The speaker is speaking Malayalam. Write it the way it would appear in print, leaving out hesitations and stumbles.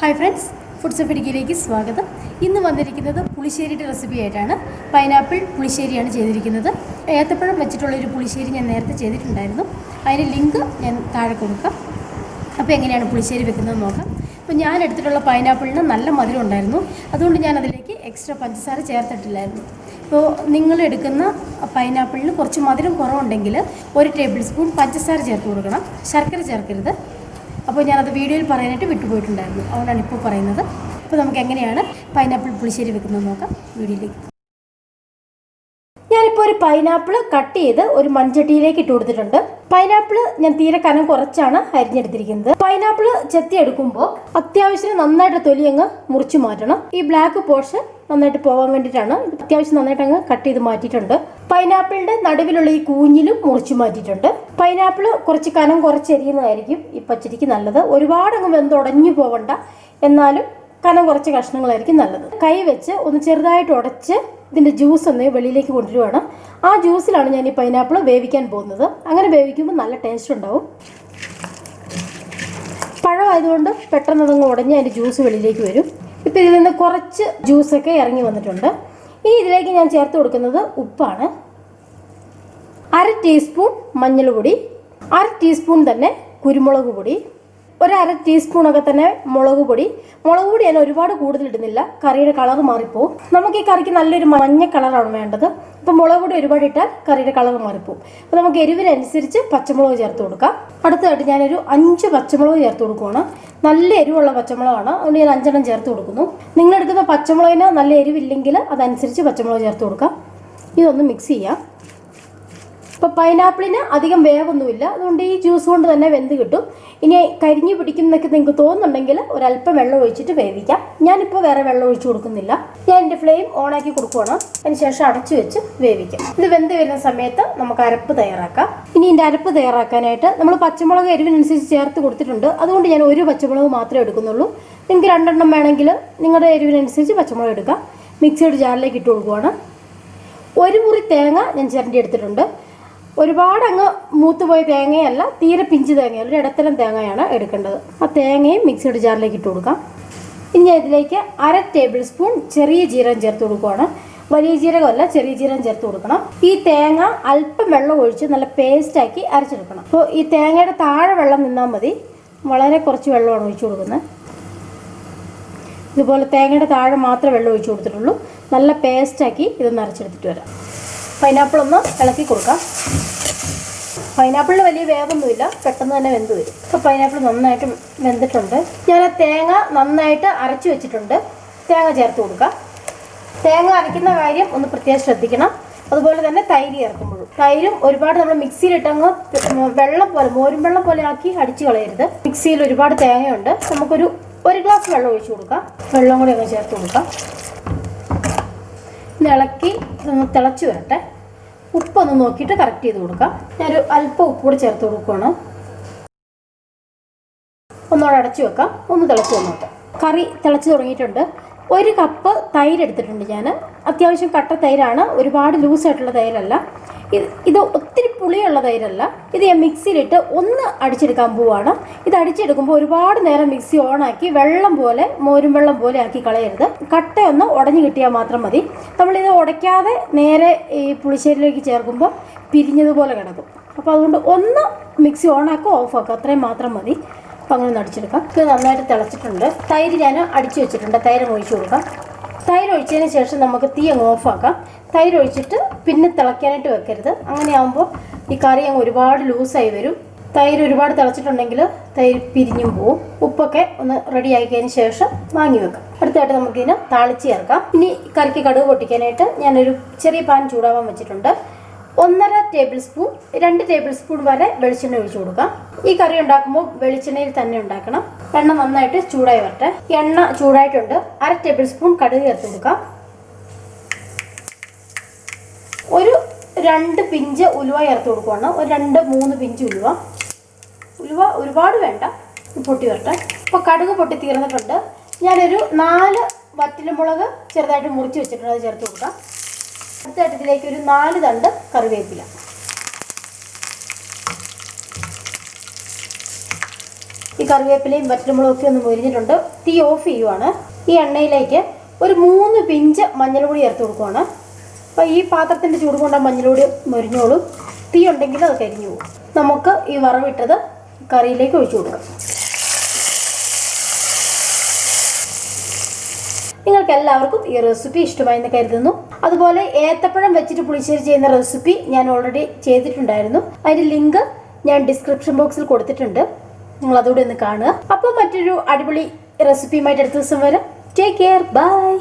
Hi friends, ഫുഡ്സ് ഓഫ് ഇടുക്കിയിലേക്ക് സ്വാഗതം. ഇന്ന് വന്നിരിക്കുന്നത് പുളിശ്ശേരിയുടെ റെസിപ്പി ആയിട്ടാണ്. പൈനാപ്പിൾ പുളിശ്ശേരിയാണ് ചെയ്തിരിക്കുന്നത്. ഏത്തപ്പഴം വെച്ചിട്ടുള്ളൊരു പുളിശ്ശേരി ഞാൻ നേരത്തെ ചെയ്തിട്ടുണ്ടായിരുന്നു. അതിൻ്റെ ലിങ്ക് ഞാൻ താഴെ കൊടുക്കാം. അപ്പോൾ എങ്ങനെയാണ് പുളിശ്ശേരി വെക്കുന്നത് നോക്കാം. അപ്പോൾ ഞാൻ എടുത്തിട്ടുള്ള പൈനാപ്പിളിന് നല്ല മധുരം ഉണ്ടായിരുന്നു. അതുകൊണ്ട് ഞാൻ അതിലേക്ക് എക്സ്ട്രാ പഞ്ചസാര ചേർത്തിട്ടില്ലായിരുന്നു. അപ്പോൾ നിങ്ങൾ എടുക്കുന്ന പൈനാപ്പിളിന് കുറച്ച് മധുരം കുറവുണ്ടെങ്കിൽ 1 ടേബിൾ സ്പൂൺ പഞ്ചസാര ചേർത്ത് കൊടുക്കണം. ശർക്കര ചേർക്കരുത്. അപ്പോൾ ഞാനത് വീഡിയോയിൽ പറയാനായിട്ട് വിട്ടുപോയിട്ടുണ്ടായിരുന്നു. അതുകൊണ്ടാണ് ഇപ്പോൾ പറയുന്നത്. അപ്പോൾ നമുക്ക് എങ്ങനെയാണ് പൈനാപ്പിൾ പുളിശ്ശേരി വെക്കുന്നത് നോക്കാം വീഡിയോയിലേക്ക്. ഞാനിപ്പോൾ ഒരു പൈനാപ്പിൾ കട്ട് ചെയ്ത് ഒരു മൺചട്ടിയിലേക്ക് ഇട്ട് കൊടുത്തിട്ടുണ്ട്. പൈനാപ്പിൾ ഞാൻ തീരെ കനം കുറച്ചാണ് അരിഞ്ഞെടുത്തിരിക്കുന്നത്. പൈനാപ്പിൾ ചെത്തിയെടുക്കുമ്പോൾ അത്യാവശ്യം നന്നായിട്ട് തൊലി അങ്ങ് മുറിച്ച് മാറ്റണം. ഈ ബ്ലാക്ക് പോർഷൻ നന്നായിട്ട് പോകാൻ വേണ്ടിയിട്ടാണ് അത്യാവശ്യം നന്നായിട്ട് അങ്ങ് കട്ട് ചെയ്ത് മാറ്റിയിട്ടുണ്ട്. പൈനാപ്പിളിന്റെ നടുവിലുള്ള ഈ കൂഞ്ഞിലും മുറിച്ച് മാറ്റിയിട്ടുണ്ട്. പൈനാപ്പിൾ കുറച്ച് കനം കുറച്ചരിയുന്നതായിരിക്കും ഈ പച്ചടിക്ക് നല്ലത്. ഒരുപാട് അങ്ങ് വെന്തുടഞ്ഞു പോകണ്ട, എന്നാലും കനം കുറച്ച് കഷ്ണങ്ങളായിരിക്കും നല്ലത്. കൈ വെച്ച് ഒന്ന് ചെറുതായിട്ട് ഉടച്ച് ഇതിൻ്റെ ജ്യൂസ് ഒന്ന് വെളിയിലേക്ക് കൊണ്ടുവരുവാണ്. ആ ജ്യൂസിലാണ് ഞാൻ ഈ പൈനാപ്പിൾ വേവിക്കാൻ പോകുന്നത്. അങ്ങനെ വേവിക്കുമ്പോൾ നല്ല ടേസ്റ്റ് ഉണ്ടാവും. പഴമായതുകൊണ്ട് പെട്ടെന്ന് അതങ്ങ് ഉടഞ്ഞ് അതിൻ്റെ ജ്യൂസ് വെളിയിലേക്ക് വരും. ഇപ്പോൾ ഇതിൽ നിന്ന് കുറച്ച് ജ്യൂസൊക്കെ ഇറങ്ങി വന്നിട്ടുണ്ട്. ഇനി ഇതിലേക്ക് ഞാൻ ചേർത്ത് കൊടുക്കുന്നത് ഉപ്പാണ്. 1/2 ടീസ്പൂൺ മഞ്ഞൾപ്പൊടി, 1/2 ടീസ്പൂൺ തന്നെ കുരുമുളക് പൊടി, 1/2 ടീസ്പൂണൊക്കെ തന്നെ മുളക് പൊടി. മുളക് പൊടി ഞാൻ ഒരുപാട് കൂടുതൽ ഇടുന്നില്ല, കറിയുടെ കളർ മാറിപ്പോവും. നമുക്ക് ഈ കറിക്ക് നല്ലൊരു മഞ്ഞ കളറാണ് വേണ്ടത്. അപ്പോൾ മുളക് പൊടി ഒരുപാട് ഇട്ടാൽ കറിയുടെ കളർ മാറിപ്പോവും. അപ്പോൾ നമുക്ക് എരിവിനനുസരിച്ച് പച്ചമുളക് ചേർത്ത് കൊടുക്കാം. അടുത്തതായിട്ട് ഞാനൊരു 5 പച്ചമുളക് ചേർത്ത് കൊടുക്കുകയാണ്. നല്ല എരിവുള്ള പച്ചമുളകാണ്, അതുകൊണ്ട് ഞാൻ 5 എണ്ണം ചേർത്ത് കൊടുക്കുന്നു. നിങ്ങളെടുക്കുന്ന പച്ചമുളകിന് നല്ല എരിവില്ലെങ്കിൽ അതനുസരിച്ച് പച്ചമുളക് ചേർത്ത് കൊടുക്കാം. ഇതൊന്ന് മിക്സ് ചെയ്യാം. ഇപ്പോൾ പൈനാപ്പിളിന് അധികം വേവൊന്നുമില്ല, അതുകൊണ്ട് ഈ ജ്യൂസ് കൊണ്ട് തന്നെ വെന്ത് കിട്ടും. ഇനി കരിഞ്ഞു പിടിക്കുന്നതൊക്കെ നിങ്ങൾക്ക് തോന്നുന്നുണ്ടെങ്കിൽ ഒരല്പം വെള്ളം ഒഴിച്ചിട്ട് വേവിക്കാം. ഞാനിപ്പോൾ വേറെ വെള്ളം ഒഴിച്ചു കൊടുക്കുന്നില്ല. ഞാൻ എൻ്റെ ഫ്ലെയിം ഓണാക്കി കൊടുക്കുകയാണ്. അതിന് ശേഷം അടച്ചു വെച്ച് വേവിക്കാം. ഇത് വെന്ത് വരുന്ന സമയത്ത് നമുക്ക് അരപ്പ് തയ്യാറാക്കാം. ഇനി ഇതിൻ്റെ അരപ്പ് തയ്യാറാക്കാനായിട്ട് നമ്മൾ പച്ചമുളക് എരിവിനനുസരിച്ച് ചേർത്ത് കൊടുത്തിട്ടുണ്ട്. അതുകൊണ്ട് ഞാൻ 1 പച്ചമുളക് മാത്രമേ എടുക്കുന്നുള്ളൂ. നിങ്ങൾക്ക് 2 എണ്ണം വേണമെങ്കിൽ നിങ്ങളുടെ എരിവിനനുസരിച്ച് പച്ചമുളക് എടുക്കാം. മിക്സിയുടെ ജാറിലേക്ക് ഇട്ട് കൊടുക്കുകയാണ്. 1 മുറി തേങ്ങ ഞാൻ ചിരണ്ടി എടുത്തിട്ടുണ്ട്. ഒരുപാട് അങ്ങ് മൂത്തുപോയ തേങ്ങയല്ല, തീരെ പിഞ്ച് തേങ്ങയല്ല, ഒരു ഇടത്തരം തേങ്ങയാണ് എടുക്കേണ്ടത്. ആ തേങ്ങയും മിക്സിയുടെ ജാറിലേക്ക് ഇട്ട് കൊടുക്കാം. ഇനി ഇതിലേക്ക് 1/2 ടേബിൾ സ്പൂൺ ചെറിയ ജീരകം ചേർത്ത് കൊടുക്കുകയാണ്. വലിയ ജീരകമല്ല, ചെറിയ ജീരകം ചേർത്ത് കൊടുക്കണം. ഈ തേങ്ങ അല്പം വെള്ളം ഒഴിച്ച് നല്ല പേസ്റ്റാക്കി അരച്ചെടുക്കണം. അപ്പോൾ ഈ തേങ്ങയുടെ താഴെ വെള്ളം നിന്നാൽ മതി, വളരെ കുറച്ച് വെള്ളമാണ് ഒഴിച്ചു കൊടുക്കുന്നത്. ഇതുപോലെ തേങ്ങയുടെ താഴെ മാത്രമേ വെള്ളം ഒഴിച്ചു കൊടുത്തിട്ടുള്ളൂ. നല്ല പേസ്റ്റാക്കി ഇതൊന്ന് അരച്ചെടുത്തിട്ട് വരാം. പൈനാപ്പിൾ ഒന്ന് ഇളക്കി കൊടുക്കാം. പൈനാപ്പിളിന് വലിയ വേവൊന്നുമില്ല, പെട്ടെന്ന് തന്നെ വെന്ത് വരും. അപ്പോൾ പൈനാപ്പിൾ നന്നായിട്ട് വെന്തിട്ടുണ്ട്. ഞാൻ ആ തേങ്ങ നന്നായിട്ട് അരച്ചു വെച്ചിട്ടുണ്ട്. തേങ്ങ ചേർത്ത് കൊടുക്കാം. തേങ്ങ അരയ്ക്കുന്ന കാര്യം ഒന്ന് പ്രത്യേകം ശ്രദ്ധിക്കണം. അതുപോലെ തന്നെ തൈര് ചേർക്കുമ്പോഴും. തൈരും ഒരുപാട് നമ്മൾ മിക്സിയിലിട്ടങ്ങ് വെള്ളം പോലെ, മോരും വെള്ളം പോലെ ആക്കി അടിച്ച് കളയരുത്. മിക്സിയിൽ ഒരുപാട് തേങ്ങയുണ്ട്. നമുക്കൊരു 1 ഗ്ലാസ് വെള്ളം ഒഴിച്ചു കൊടുക്കാം. വെള്ളം കൂടി അങ്ങ് ചേർത്ത് കൊടുക്കാം. ഇളക്കി തിളച്ച് വരട്ടെ. ഉപ്പൊന്ന് നോക്കിയിട്ട് കറക്റ്റ് ചെയ്ത് കൊടുക്കാം. ഞാനൊരു അല്പം ഉപ്പ് കൂടി ചേർത്ത് കൊടുക്കുകയാണ്. ഒന്നോടെ അടച്ചു വെക്കാം. ഒന്ന് തിളച്ച് വന്നോട്ടെ. കറി തിളച്ച് തുടങ്ങിയിട്ടുണ്ട്. 1 കപ്പ് തൈര് എടുത്തിട്ടുണ്ട് ഞാൻ. അത്യാവശ്യം കട്ട തൈരാണ്, ഒരുപാട് ലൂസായിട്ടുള്ള തൈരല്ല. ഇത് ഒത്തിരി പുളിയുള്ള തൈരല്ല. ഇത് ഞാൻ മിക്സിയിലിട്ട് ഒന്ന് അടിച്ചെടുക്കാൻ പോവാണ്. ഇത് അടിച്ചെടുക്കുമ്പോൾ ഒരുപാട് നേരം മിക്സി ഓണാക്കി വെള്ളം പോലെ, മോരും വെള്ളം പോലെ ആക്കി കളയരുത്. കട്ടയൊന്ന് ഉടഞ്ഞു കിട്ടിയാൽ മാത്രം മതി. നമ്മളിത് ഉടയ്ക്കാതെ നേരെ ഈ പുളിശ്ശേരിയിലേക്ക് ചേർക്കുമ്പോൾ പിരിഞ്ഞതുപോലെ കിടക്കും. അപ്പോൾ അതുകൊണ്ട് ഒന്ന് മിക്സി ഓണാക്കുക, ഓഫാക്കുക, അത്രയും മാത്രം മതി. അപ്പോൾ അങ്ങനെ അടിച്ചെടുക്കാം. ഇത് നന്നായിട്ട് തിളച്ചിട്ടുണ്ട്. തൈര് ഞാൻ അടിച്ചു വെച്ചിട്ടുണ്ട്. തൈര് ഒഴിച്ചു കൊടുക്കാം. തൈര് ഒഴിച്ചതിന് ശേഷം നമുക്ക് തീ അങ്ങ് ഓഫാക്കാം. തൈര് ഒഴിച്ചിട്ട് പിന്നെ തിളയ്ക്കാനായിട്ട് വെക്കരുത്. അങ്ങനെ ആകുമ്പോൾ ഈ കറി അങ്ങ് ഒരുപാട് ലൂസായി വരും. തൈര് ഒരുപാട് തിളച്ചിട്ടുണ്ടെങ്കിൽ തൈര് പിരിഞ്ഞും പോവും. ഉപ്പൊക്കെ ഒന്ന് റെഡി ആക്കിയതിന് ശേഷം വാങ്ങി വെക്കാം. അടുത്തായിട്ട് നമുക്കിതിന് താളിച്ച് ചേർക്കാം. ഇനി കറിക്ക് കടുക് പൊട്ടിക്കാനായിട്ട് ഞാനൊരു ചെറിയ പാൻ ചൂടാവാൻ വെച്ചിട്ടുണ്ട്. 1.5 ടേബിൾ സ്പൂൺ, 2 ടേബിൾ സ്പൂൺ വരെ വെളിച്ചെണ്ണ ഒഴിച്ചു കൊടുക്കാം. ഈ കറി ഉണ്ടാക്കുമ്പോൾ വെളിച്ചെണ്ണയിൽ തന്നെ ഉണ്ടാക്കണം. എണ്ണ നന്നായിട്ട് ചൂടായി വരട്ടെ. എണ്ണ ചൂടായിട്ടുണ്ട്. 1/2 ടേബിൾ സ്പൂൺ കടുക് ചേർത്ത് കൊടുക്കാം. ഒരു 2 പിഞ്ച് ഉലുവ ചേർത്ത് കൊടുക്കുകയാണ്. ഒരു 2-3 പിഞ്ച് ഉലുവ. ഉലുവ ഒരുപാട് വേണ്ട, പൊട്ടി വരട്ടെ. അപ്പോൾ കടുക് പൊട്ടി തീർന്നിട്ടുണ്ട്. ഞാനൊരു 4 വറ്റൽമുളക് ചെറുതായിട്ട് മുറിച്ച് വെച്ചിട്ടുണ്ട്, അത് ചേർത്ത് കൊടുക്കാം. അടുത്തായിട്ട് ഇതിലേക്ക് ഒരു 4 തണ്ട് കറിവേപ്പില. ഈ കറിവേപ്പിലയും വറ്റൽമുളകും ഒക്കെ ഒന്ന് മൊരിഞ്ഞിട്ടുണ്ട്. തീ ഓഫ് ചെയ്യുവാണ്. ഈ എണ്ണയിലേക്ക് ഒരു 3 പിഞ്ച് മഞ്ഞൾപ്പൊടി ചേർത്ത് കൊടുക്കുവാണ്. അപ്പോൾ ഈ പാത്രത്തിൻ്റെ ചൂട് കൊണ്ട് ആ മഞ്ഞൾപ്പൊടി മൊരിഞ്ഞോളും. തീ ഉണ്ടെങ്കിൽ അത് കരിഞ്ഞു പോകും. നമുക്ക് ഈ വറവിട്ടത് കറിയിലേക്ക് ഒഴിച്ചു കൊടുക്കാം. നിങ്ങൾക്ക് എല്ലാവർക്കും ഈ റെസിപ്പി ഇഷ്ടമായെന്ന് കരുതുന്നു. അതുപോലെ ഏത്തപ്പഴം വെച്ചിട്ട് പുളിശ്ശേരി ചെയ്യുന്ന റെസിപ്പി ഞാൻ ഓൾറെഡി ചെയ്തിട്ടുണ്ടായിരുന്നു. അതിൻ്റെ ലിങ്ക് ഞാൻ ഡിസ്ക്രിപ്ഷൻ ബോക്സിൽ കൊടുത്തിട്ടുണ്ട്. നിങ്ങൾ അതോടെ ഒന്ന് കാണുക. അപ്പോൾ മറ്റൊരു അടിപൊളി റെസിപ്പിയുമായിട്ട് അടുത്ത ദിവസം വരാം. Take care. ബൈ.